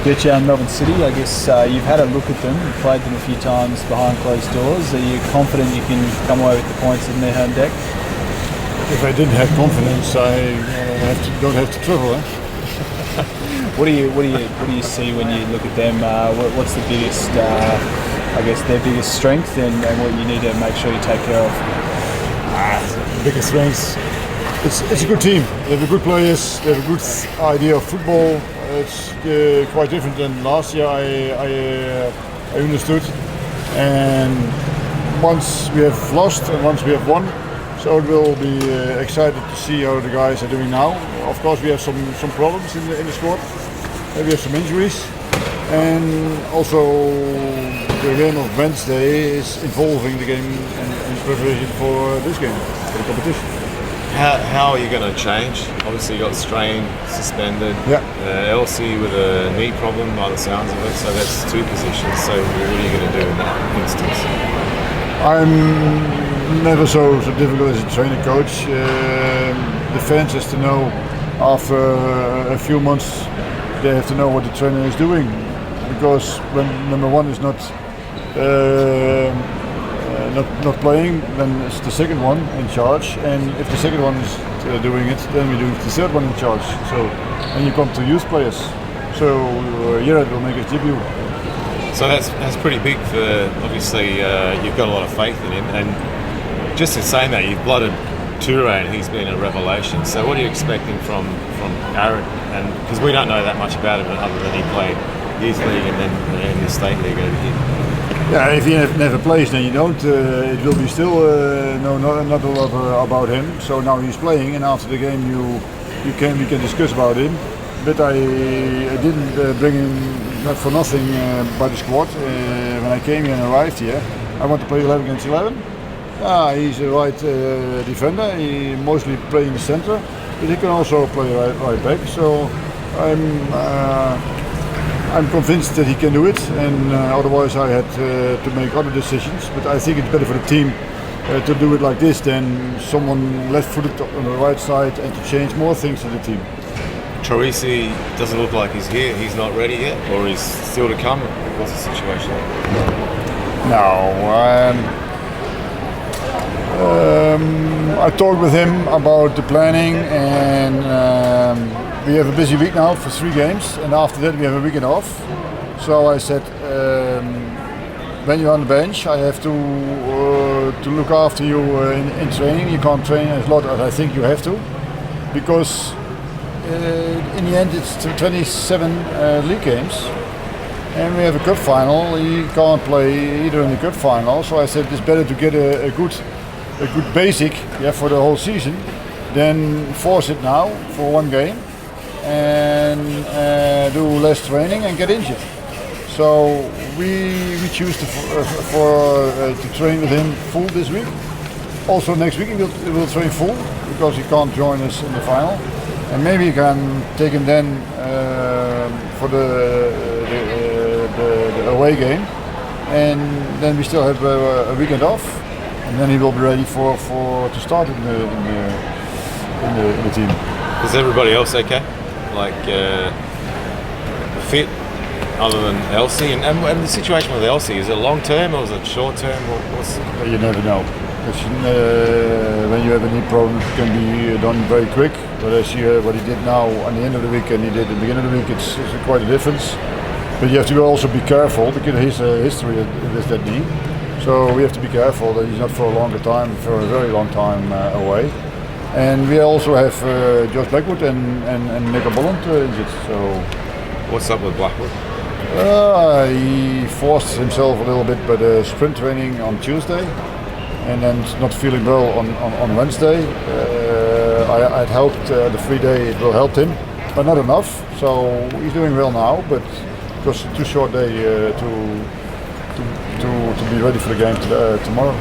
Gertjan, Melbourne City, I guess you've had a look at them, you've played them a few times behind closed doors. Are you confident you can come away with the points in their home deck? If I didn't have confidence, I don't have to travel. What do you see when you look at them? What's the biggest, I guess, their biggest strength, and what you need to make sure you take care of? Biggest strengths. It's a good team. They have good players. They have a good idea of football. It's quite different than last year. I understood. And once we have lost and once we have won, so it will be excited to see how the guys are doing now. Of course, we have some problems in the squad. We have some injuries, and also the game of Wednesday is involving the game and preparation for this game, for the competition. How are you going to change? Obviously, you got Strain suspended. Yeah. Elsie with a knee problem by the sounds of it. So that's two positions. So what are you going to do in that instance? I'm never so difficult as a trainer coach. The fans has to know after a few months. They have to know what the trainer is doing, because when number one is not playing, then it's the second one in charge, and if the second one is doing it, then we do the third one in charge. So, and you come to youth players. So Gerard will make his debut. So that's pretty big for, obviously you've got a lot of faith in him, and just in saying that, you've blooded Toure and he's been a revelation. So what are you expecting from Aaron? And because we don't know that much about him other than he played his league and then in the state league over here. Yeah, if he never plays, then you don't. It will be still not a lot about him. So now he's playing, and after the game we can discuss about him. But I didn't bring him not for nothing by the squad. When I came here and arrived here, I want to play 11 against 11. He's a right defender. He mostly plays in the center, but he can also play right back. So I'm convinced that he can do it, and otherwise I had to make other decisions. But I think it's better for the team to do it like this than someone left-footed on the right side and to change more things in the team. Troisi doesn't look like he's here. He's not ready yet, or he's still to come. What's the situation? No. I talked with him about the planning, and we have a busy week now for 3 games, and after that we have a weekend off. So I said, when you're on the bench, I have to look after you in training. You can't train as lot as I think you have to, because in the end it's 27 league games, and we have a cup final. He can't play either in the cup final, so I said it's better to get a good basic for the whole season than force it now for 1 game and do less training and get injured. So we choose to train with him full this week. Also next week he will train full, because he can't join us in the final, and maybe you can take him then for the away game, and then we still have a weekend off. And then he will be ready to start in the team. Is everybody else okay? Like fit, other than Elsie? And the situation with Elsie, is it long term or is it short term? You never know. When you have a knee problem, it can be done very quick. But as you what he did now at the end of the week and he did at the beginning of the week, it's quite a difference. But you have to also be careful, because his history with that knee. So we have to be careful that he's not for a very long time away. And we also have Josh Blackwood and Nico Bolland injured. So what's up with Blackwood? He forced himself a little bit by the sprint training on Tuesday, and then not feeling well on Wednesday. I'd hoped the free day it will help him, but not enough. So he's doing well now, but it was a too short day to be ready for the game tomorrow.